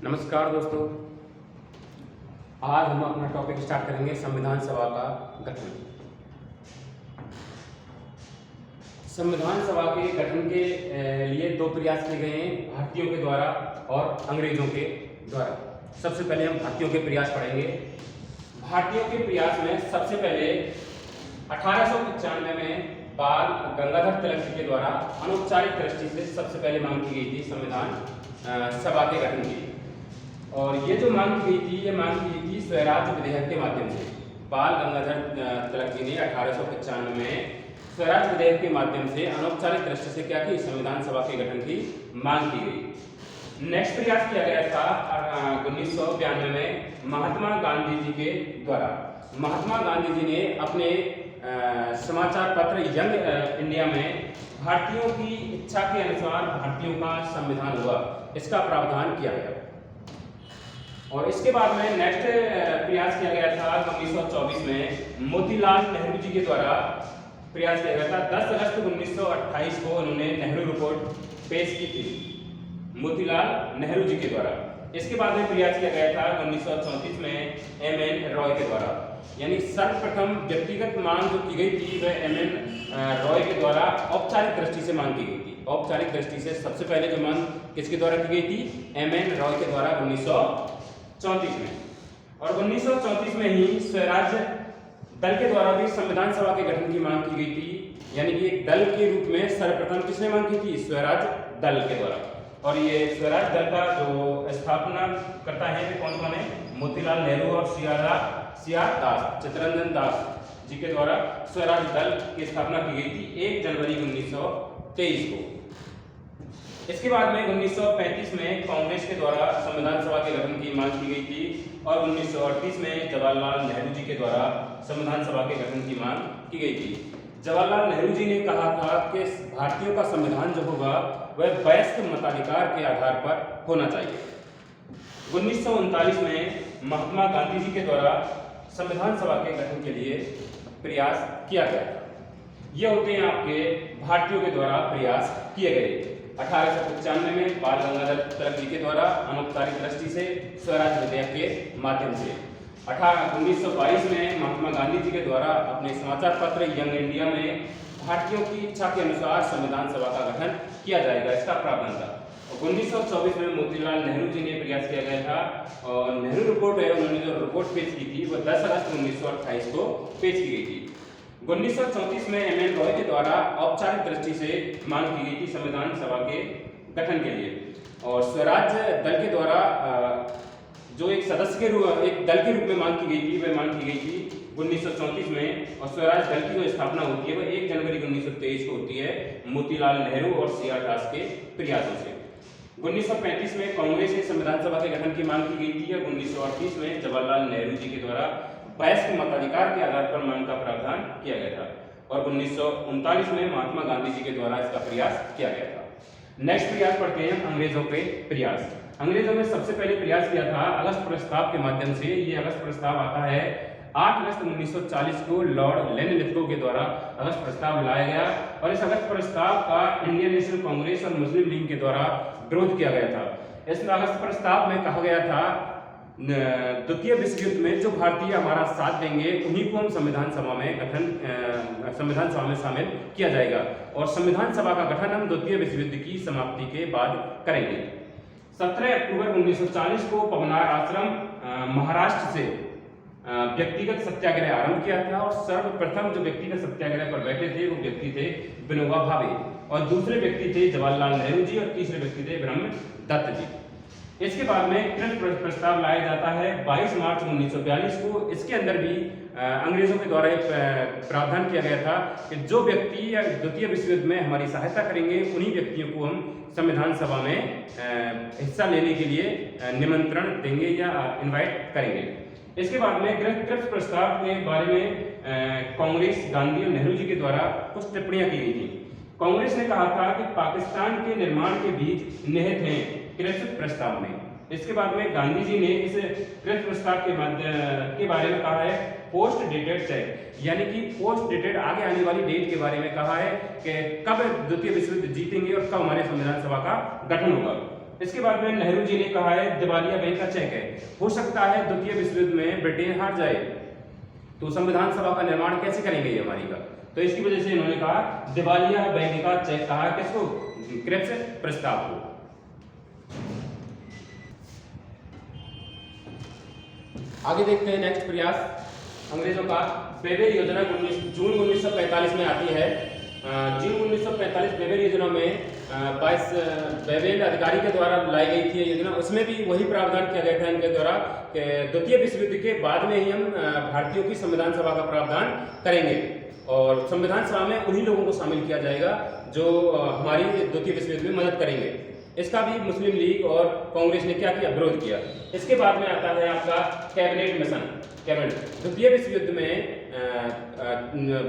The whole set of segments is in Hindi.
नमस्कार दोस्तों। आज हम अपना टॉपिक स्टार्ट करेंगे संविधान सभा का गठन। संविधान सभा के गठन के लिए दो प्रयास किए गए हैं, भारतीयों के द्वारा और अंग्रेजों के द्वारा। सबसे पहले हम भारतीयों के प्रयास पढ़ेंगे। भारतीयों के प्रयास में सबसे पहले 1895 में बाल गंगाधर तिलक जी के द्वारा अनौपचारिक दृष्टि से सबसे पहले मांग की गई थी संविधान सभा के गठन की। और ये जो मांग की गई थी, ये मांग की गई थी स्वराज विधेयक के माध्यम से। बाल गंगाधर तिलक जी ने 1895 में स्वराज विधेयक के माध्यम से अनौपचारिक दृष्टि से क्या की, संविधान सभा के गठन की मांग की गई। नेक्स्ट प्रयास किया गया था 1992 में महात्मा गांधी जी के द्वारा। महात्मा गांधी जी ने अपने समाचार पत्र यंग इंडिया में भारतीयों की इच्छा के अनुसार भारतीयों का संविधान हुआ, इसका प्रावधान किया गया। और इसके बाद में नेक्स्ट प्रयास किया गया था 1924 में मोतीलाल नेहरू जी के द्वारा प्रयास किया गया था। 10 अगस्त 1928 को उन्होंने नेहरू रिपोर्ट पेश की थी, मोतीलाल नेहरू जी के द्वारा। इसके बाद में प्रयास किया गया था 1934 में एमएन रॉय के द्वारा। यानी सर्वप्रथम व्यक्तिगत मांग जो की गई थी वह एमएन रॉय के द्वारा औपचारिक दृष्टि से मांग की गई थी। औपचारिक दृष्टि से सबसे पहले जो मांग किसके द्वारा की गई थी, एमएन रॉय के द्वारा 1934 में। और 1934 में ही स्वराज दल के द्वारा भी संविधान सभा के गठन की मांग की गई थी। यानी कि एक दल के रूप में सर्वप्रथम किसने मांग की थी, स्वराज दल के द्वारा। और ये स्वराज दल का जो स्थापना करता है वे कौन कौन है, मोतीलाल नेहरू और सीआर दास, चित्तरंजन दास जी के द्वारा स्वराज दल की स्थापना की गई थी 1 जनवरी 1923 को। इसके बाद में 1935 में कांग्रेस के द्वारा संविधान सभा के गठन की मांग की गई थी। और 1938 में जवाहरलाल नेहरू जी के द्वारा संविधान सभा के गठन की मांग की गई थी। जवाहरलाल नेहरू जी ने कहा था कि भारतीयों का संविधान जो होगा वह वयस्क मताधिकार के आधार पर होना चाहिए। 1939 में महात्मा गांधी जी के द्वारा संविधान सभा के गठन के लिए प्रयास किया गया था। ये होते हैं आपके भारतीयों के द्वारा प्रयास किए गए। 1895 में बाल गंगाधर तिलक जी के द्वारा अनौपचारिक दृष्टि से स्वराज विधेयक के माध्यम से। 1922 में महात्मा गांधी जी के द्वारा अपने समाचार पत्र यंग इंडिया में भारतीयों की इच्छा के अनुसार संविधान सभा का गठन किया जाएगा, इसका प्रावधान था। 1924 में मोतीलाल नेहरू जी ने प्रयास किया गया था। और नेहरू रिपोर्ट है, उन्होंने जो रिपोर्ट पेश की थी वह 10 अगस्त 1928 को पेश की गई थी। 1934 में एमएन रॉय के द्वारा औपचारिक दृष्टि से मांग की गई थी संविधान सभा के गठन के लिए। और स्वराज दल के द्वारा जो एक सदस्य के एक दल के रूप में मांग की गई थी, वह मांग की गई थी 1934 में। और स्वराज दल की जो स्थापना होती है वह 1 जनवरी 1923 को होती है, मोतीलाल नेहरू और सीआर दास के प्रयासों से। 1935 में कांग्रेस ने संविधान सभा के गठन की मांग की गई थी। और 1938 में जवाहरलाल नेहरू जी के द्वारा वयस्क मताधिकार के आधार पर मांग का प्रावधान किया गया था। और 1939 में महात्मा गांधी जी के द्वारा इसका प्रयास किया गया था। नेक्स्ट प्रयास पढ़ते हैं अंग्रेजों के प्रयास। अंग्रेजों ने सबसे पहले प्रयास किया था अगस्त प्रस्ताव के माध्यम से। ये अगस्त प्रस्ताव आता है 8 अगस्त 1940 को लॉर्ड लेनिन के द्वारा अगस्त प्रस्ताव लाया गया। और इस अगस्त प्रस्ताव का इंडियन नेशनल कांग्रेस और मुस्लिम लीग के द्वारा विरोध किया गया था। इस अगस्त प्रस्ताव में कहा गया था द्वितीय विश्व युद्ध में जो भारतीय हमारा साथ देंगे उन्हीं को हम संविधान सभा में शामिल किया जाएगा। और संविधान सभा का गठन हम द्वितीय विश्व युद्ध की समाप्ति के बाद करेंगे। 17 अक्टूबर 1940 को पवनार आश्रम महाराष्ट्र से व्यक्तिगत सत्याग्रह आरंभ किया था। और सर्वप्रथम जो व्यक्तिगत सत्याग्रह पर बैठे थे वो व्यक्ति थे विनोबा भावे, और दूसरे व्यक्ति थे जवाहरलाल नेहरू जी, और तीसरे व्यक्ति थे ब्रह्मदत्त जी। इसके बाद में कृत प्रस्ताव लाया जाता है 22 मार्च 1942 को। इसके अंदर भी अंग्रेजों के द्वारा एक प्रावधान किया गया था कि जो व्यक्ति द्वितीय विश्व युद्ध में हमारी सहायता करेंगे उन्हीं व्यक्तियों को हम संविधान सभा में हिस्सा लेने के लिए निमंत्रण देंगे या इनवाइट करेंगे। इसके बाद में कृत प्रस्ताव के बारे में कांग्रेस, गांधी और नेहरू जी के द्वारा कुछ टिप्पणियां की गई थी। कांग्रेस ने कहा था कि पाकिस्तान के निर्माण के बीज निहित हैं कृत प्रस्ताव में। इसके बाद में गांधी जी ने इस कृत प्रस्ताव के बारे में कहा है पोस्ट डेटेड चेक, यानी कि पोस्ट डेटेड आगे आने वाली डेट के बारे में कहा है कि कब द्वितीय विश्व युद्ध जीतेंगे और कब हमारे संविधान सभा का गठन होगा। इसके बाद में नेहरू जी ने कहा है दिवालिया बैंक का चेक है, हो सकता है द्वितीय विश्व युद्ध में ब्रिटेन हार जाए, तो संविधान सभा का निर्माण कैसे करेंगे ये हमारी का, तो इसकी वजह से इन्होंने कहा दिवालिया बैंक का चेक, कहा किसको, क्रिप्स प्रस्ताव को। आगे देखते हैं नेक्स्ट प्रयास अंग्रेजों का। बेबेल योजना जून 1945 में आती है। जून 1945 बेबेल योजना में 22 बेबेल अधिकारी के द्वारा लाई गई थी योजना। उसमें भी वही प्रावधान किया गया था इनके द्वारा कि द्वितीय विश्व युद्ध के बाद में ही हम भारतीयों की संविधान सभा का प्रावधान करेंगे और संविधान सभा में उन्हीं लोगों को शामिल किया जाएगा जो हमारी द्वितीय विश्व युद्ध में मदद करेंगे। इसका भी मुस्लिम लीग और कांग्रेस ने क्या किया, विरोध किया। इसके बाद में आता है आपका कैबिनेट मिशन। कैबिनेट द्वितीय विश्व युद्ध में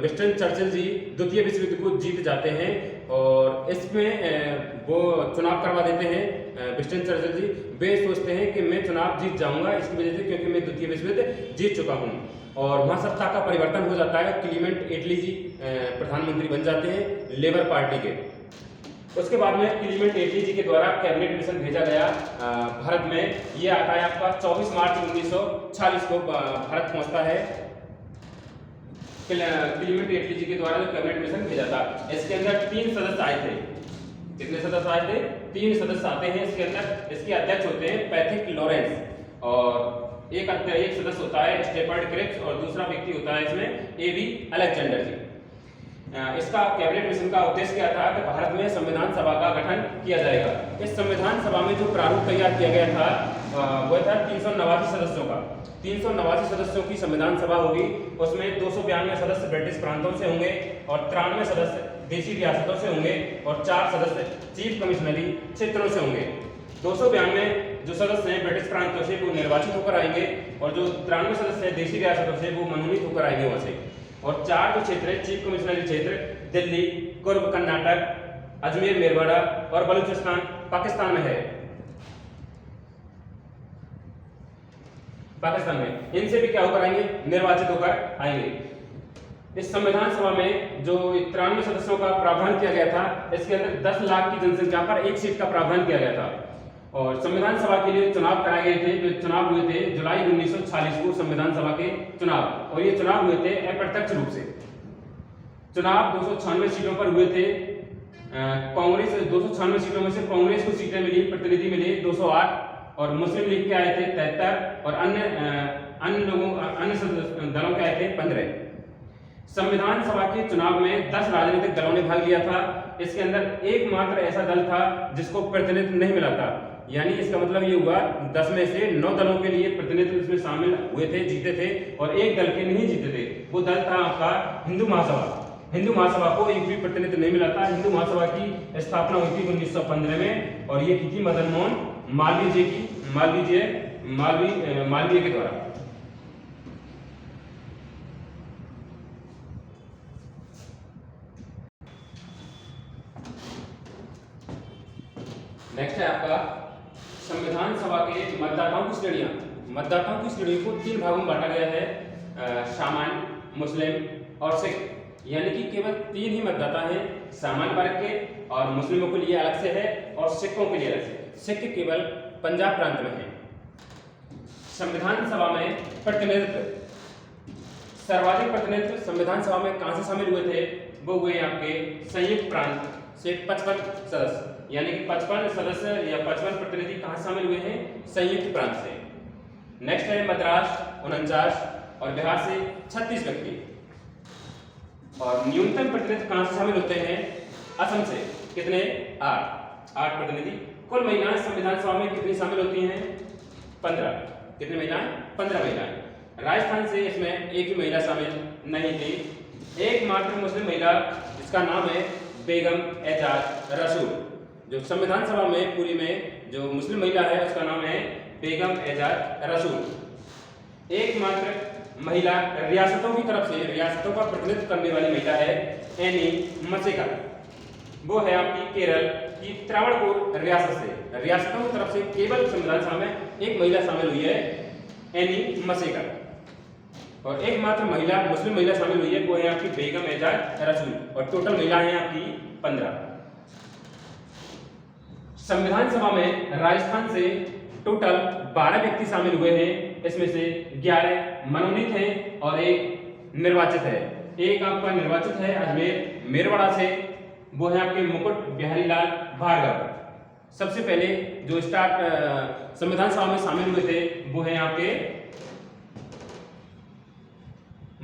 विंस्टन चर्चिल जी द्वितीय विश्व युद्ध को जीत जाते हैं और इसमें वो चुनाव करवा देते हैं। विंस्टन चर्चिल जी वे सोचते हैं कि मैं चुनाव जीत जाऊंगा इसकी वजह से, क्योंकि मैं द्वितीय विश्व युद्ध जीत चुका हूं, और वहां सत्ता का परिवर्तन हो जाता है। क्लीमेंट एटली जी प्रधानमंत्री बन जाते हैं लेबर पार्टी के। उसके बाद में क्लीमेंट एटली जी के द्वारा कैबिनेट मिशन भेजा गया भारत में। ये आता है आपका 24 मार्च 1946 को भारत पहुंचता है। क्लीमेंट एटली जी के द्वारा जो कैबिनेट मिशन भेजा था, इसके अंदर 3 सदस्य आए थे। कितने सदस्य आए थे? 3 सदस्य आते हैं इसके अंदर। इसके अध्यक्ष होते हैं पैथिक लॉरेंस और एक सदस्य होता है स्टेफर्ड क्रिप्स और दूसरा व्यक्ति होता है इसमें एबी अलेक्जेंडर जी। इसका कैबिनेट मिशन का उद्देश्य क्या था कि भारत में संविधान सभा का गठन किया जाएगा। इस संविधान सभा में जो प्रारूप तैयार किया गया था वह था 389 सदस्यों का। 389 सदस्यों की संविधान सभा होगी। उसमें 292 सदस्य ब्रिटिश प्रांतों से होंगे और 93 सदस्य देशी रियासतों से होंगे और 4 सदस्य चीफ कमिश्नरी क्षेत्रों से होंगे। 292 जो सदस्य हैं ब्रिटिश प्रांतों से वो निर्वाचित होकर आएंगे और जो 93 सदस्य हैं देशी रियासतों से वो मनोनीत होकर आएंगे वहां से। और 4 जो क्षेत्र है चीफ कमिश्नरी क्षेत्र दिल्ली, कुर्ब कर्नाटक, अजमेर मेरवाड़ा और बलूचिस्तान पाकिस्तान में है। पाकिस्तान में इनसे भी क्या होकर आएंगे, निर्वाचित होकर आएंगे। इस संविधान सभा में जो 93 सदस्यों का प्रावधान किया गया था, इसके अंदर 10 लाख की जनसंख्या पर 1 सीट का प्रावधान किया गया था। और संविधान सभा के लिए चुनाव कराए गए थे। जो चुनाव हुए थे जुलाई 1946 को संविधान सभा के चुनाव, और ये चुनाव हुए थे अप्रत्यक्ष रूप से। चुनाव 296 सीटों पर हुए थे। कांग्रेस 296 सीटों में से कांग्रेस को सीटें मिली, प्रतिनिधि मिले 208 और मुस्लिम लीग के आए थे 73 और अन्य दलों के आए थे 15। संविधान सभा के चुनाव में 10 राजनीतिक दलों ने भाग लिया था। इसके अंदर एकमात्र ऐसा दल था जिसको प्रतिनिधित्व नहीं मिला था। यानी इसका मतलब ये हुआ 10 में से 9 दलों के लिए प्रतिनिधित्व इसमें शामिल हुए थे, जीते थे, और एक दल के नहीं जीते थे। वो दल था आपका हिंदू महासभा। हिंदू महासभा को एक भी प्रतिनिधित्व नहीं मिला था। हिंदू महासभा की स्थापना हुई थी 1915 में और ये की थी मदन मोहन मालवीय के द्वारा। नेक्स्ट है आपका संविधान सभा के मतदाताओं की श्रेणियां। मतदाताओं की श्रेणियों को 3 भागों में बांटा गया है, सामान्य, मुस्लिम और सिख। यानी कि केवल 3 ही मतदाता हैं, सामान्य वर्ग के, और मुस्लिमों के लिए अलग से है और सिखों के लिए अलग से। सिख केवल पंजाब प्रांत में है। संविधान सभा में प्रतिनिधित्व, सर्वाधिक प्रतिनिधित्व संविधान सभा में कहां से शामिल हुए थे? वो हुए आपके संयुक्त प्रांत से 55 सदस्य। यानी कि 55 सदस्य या 55 प्रतिनिधि कहां शामिल हुए हैं? संयुक्त प्रांत से। नेक्स्ट है मद्रास 49 और बिहार से 36 व्यक्ति। और न्यूनतम प्रतिनिधि कहां से शामिल होते हैं? असम से। कितने? 8 प्रतिनिधि। कुल महिलाएं संविधान सभा में कितनी शामिल होती हैं? 15। कितनी महिलाएं? 15 महिलाएं। राजस्थान से इसमें एक ही महिला शामिल नहीं थी। एकमात्र मुस्लिम महिला जिसका नाम है बेगम एजाज रसूल। जो संविधान सभा में पूरी में जो मुस्लिम महिला है उसका नाम है बेगम एजाज रसूल। एकमात्र महिला रियासतों की तरफ से, रियासतों का प्रतिनिधित्व करने वाली महिला है एनी मसेका। वो है आपकी केरल की त्रावणकोर रियासत से। रियासतों की तरफ से केवल संविधान सभा में एक महिला शामिल हुई है, एनी मसेका। और एकमात्र महिला मुस्लिम महिला शामिल हुई है वो है आपकी बेगम एजाज रसूल। और टोटल महिला है आपकी 15। संविधान सभा में राजस्थान से टोटल 12 व्यक्ति शामिल हुए हैं। इसमें से 11 मनोनीत हैं और एक निर्वाचित है। एक आपका निर्वाचित है अजमेर मेरवाड़ा से, वो है आपके मुकुट बिहारी लाल भार्गव। सबसे पहले जो संविधान सभा में शामिल हुए थे वो है आपके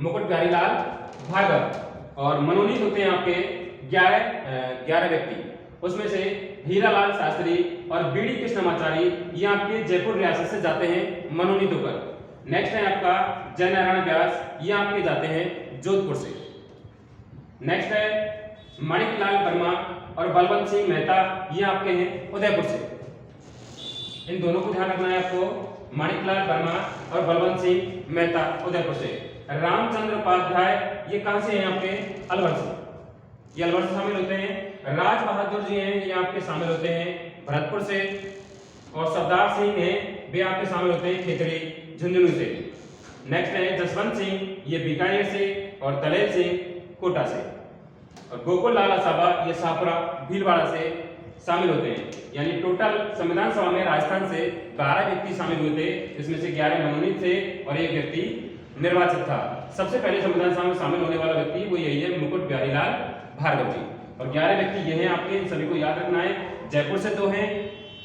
मुकुट बिहारी लाल भार्गव। और मनोनीत होते हैं आपके 11 व्यक्ति। उसमें से हीरालाल शास्त्री और बीडी कृष्णमाचारी ये आपके जयपुर रियासत से जाते हैं मनोनीत होकर। नेक्स्ट है आपका जयनारायण व्यास, ये आपके जाते हैं जोधपुर से। नेक्स्ट है माणिकलाल वर्मा और बलवंत सिंह मेहता, ये आपके हैं उदयपुर से। इन दोनों को ध्यान रखना है आपको, माणिकलाल वर्मा और बलवंत सिंह मेहता उदयपुर से। रामचंद्र उपाध्याय ये कहां से हैं आपके अलवर से, ये अलवर से शामिल होते हैं। राज बहादुर जी हैं ये आपके शामिल होते हैं भरतपुर से। और सरदार सिंह हैं वे आपके शामिल होते हैं खेतड़ी झुंझुनू से। नेक्स्ट है जसवंत सिंह, ये बीकानेर से। और दलेल सिंह कोटा से। और गोकुल लाल असावा ये शाहपुरा भीलवाड़ा से शामिल होते हैं। यानी टोटल संविधान सभा में राजस्थान से 12 व्यक्ति शामिल हुए थे, इसमें से 11 मनोनीत थे और एक व्यक्ति निर्वाचित था। सबसे पहले संविधान सभा में शामिल होने वाला व्यक्ति वो यही है, मुकुट बिहारी लाल भार्गव जी। और 11 व्यक्ति ये हैं आपके, इन सभी को याद रखना है। जयपुर से 2 हैं,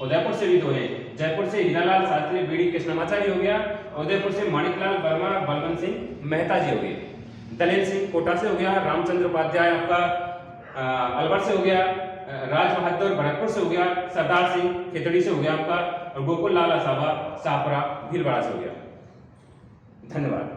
उदयपुर से भी 2 हैं। जयपुर से हीरालाल शास्त्री बीडी कृष्णमाचारी हो गया, उदयपुर से माणिकलाल वर्मा बलवंत सिंह मेहता जी हो गए। दलेल सिंह कोटा से हो गया, रामचंद्र उपाध्याय आपका अलवर से हो गया, राज बहादुर भरतपुर से हो गया, सरदार सिंह खेतड़ी से हो गया आपका, और गोकुल लाल असावा शाहपुरा भीलवाड़ा से हो गया। धन्यवाद।